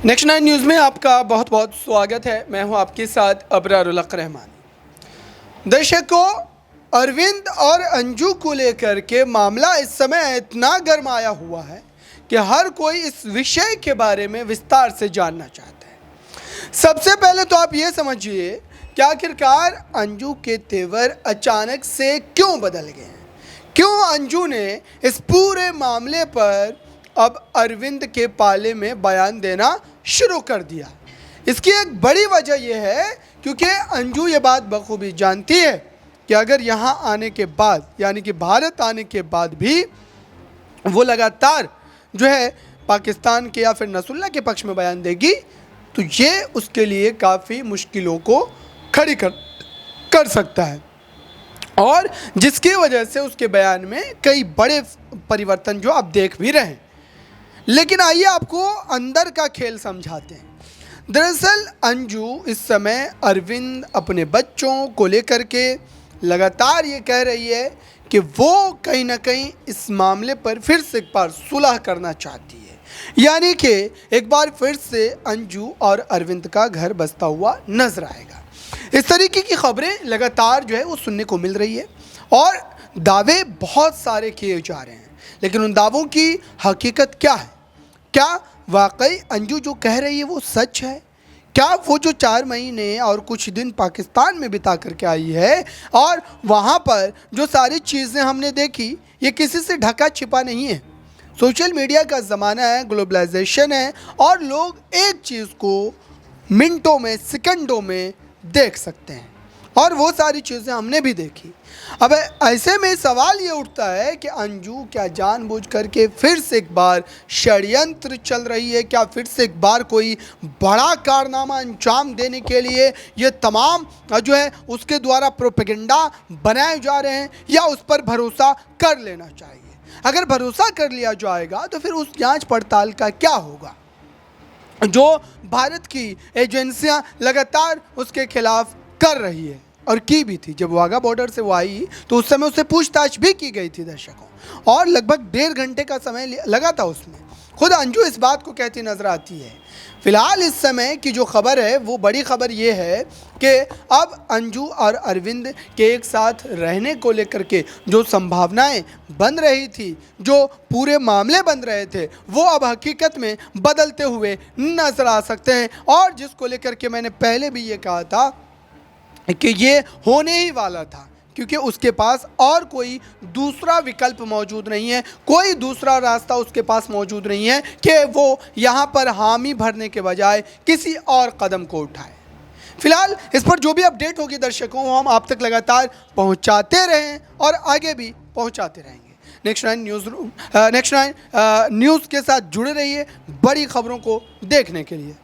Next 9 news में आपका बहुत बहुत स्वागत है। मैं हूं आपके साथ अबरारुल हक रहमान। दर्शकों, अरविंद और अंजू को लेकर के मामला इस समय इतना गरमाया हुआ है कि हर कोई इस विषय के बारे में विस्तार से जानना चाहता है। सबसे पहले तो आप ये समझिए कि आखिरकार अंजू के तेवर अचानक से क्यों बदल गए हैं, क्यों अंजू ने इस पूरे मामले पर अब अरविंद के पाले में बयान देना शुरू कर दिया। इसकी एक बड़ी वजह यह है क्योंकि अंजू ये बात बखूबी जानती है कि अगर यहाँ आने के बाद, यानी कि भारत आने के बाद भी वो लगातार जो है पाकिस्तान के या फिर नसरुल्लाह के पक्ष में बयान देगी तो ये उसके लिए काफ़ी मुश्किलों को खड़ी कर सकता है, और जिसकी वजह से उसके बयान में कई बड़े परिवर्तन जो आप देख भी रहे हैं। लेकिन आइए आपको अंदर का खेल समझाते हैं। दरअसल अंजू इस समय अरविंद अपने बच्चों को लेकर के लगातार ये कह रही है कि वो कहीं ना कहीं इस मामले पर फिर से एक बार सुलह करना चाहती है, यानी कि एक बार फिर से अंजू और अरविंद का घर बसता हुआ नजर आएगा। इस तरीके की खबरें लगातार जो है वो सुनने को मिल रही है और दावे बहुत सारे किए जा रहे हैं, लेकिन उन दावों की हकीकत क्या है? क्या वाकई अंजू जो कह रही है वो सच है? क्या वो जो 4 महीने और कुछ दिन पाकिस्तान में बिता करके आई है और वहाँ पर जो सारी चीज़ें हमने देखी ये किसी से ढका छिपा नहीं है? सोशल मीडिया का ज़माना है, ग्लोबलाइजेशन है और लोग एक चीज़ को मिनटों में, सेकंडों में देख सकते हैं और वो सारी चीज़ें हमने भी देखी। अब ऐसे में सवाल ये उठता है कि अंजू क्या जानबूझ करके फिर से एक बार षड्यंत्र चल रही है? क्या फिर से एक बार कोई बड़ा कारनामा अंजाम देने के लिए ये तमाम जो है उसके द्वारा प्रोपेगेंडा बनाए जा रहे हैं, या उस पर भरोसा कर लेना चाहिए? अगर भरोसा कर लिया जाएगा तो फिर उस जांच पड़ताल का क्या होगा जो भारत की एजेंसियां लगातार उसके खिलाफ कर रही है और की भी थी। जब वाघा बॉर्डर से वो आई तो उस समय उससे पूछताछ भी की गई थी दर्शकों, और लगभग 1.5 घंटे का समय लगा था उसमें। खुद अंजू इस बात को कहती नजर आती है। फिलहाल इस समय की जो खबर है वो बड़ी खबर ये है कि अब अंजू और अरविंद के एक साथ रहने को लेकर के जो संभावनाएं बन रही थी, जो पूरे मामले बन रहे थे, वो अब हकीकत में बदलते हुए नजर आ सकते हैं। और जिसको लेकर के मैंने पहले भी ये कहा था कि ये होने ही वाला था, क्योंकि उसके पास और कोई दूसरा विकल्प मौजूद नहीं है, कोई दूसरा रास्ता उसके पास मौजूद नहीं है कि वो यहाँ पर हामी भरने के बजाय किसी और कदम को उठाए। फिलहाल इस पर जो भी अपडेट होगी दर्शकों हम आप तक लगातार पहुँचाते रहें और आगे भी पहुँचाते रहेंगे। नेक्स्ट 9 न्यूज़ के साथ जुड़े रहिए बड़ी खबरों को देखने के लिए।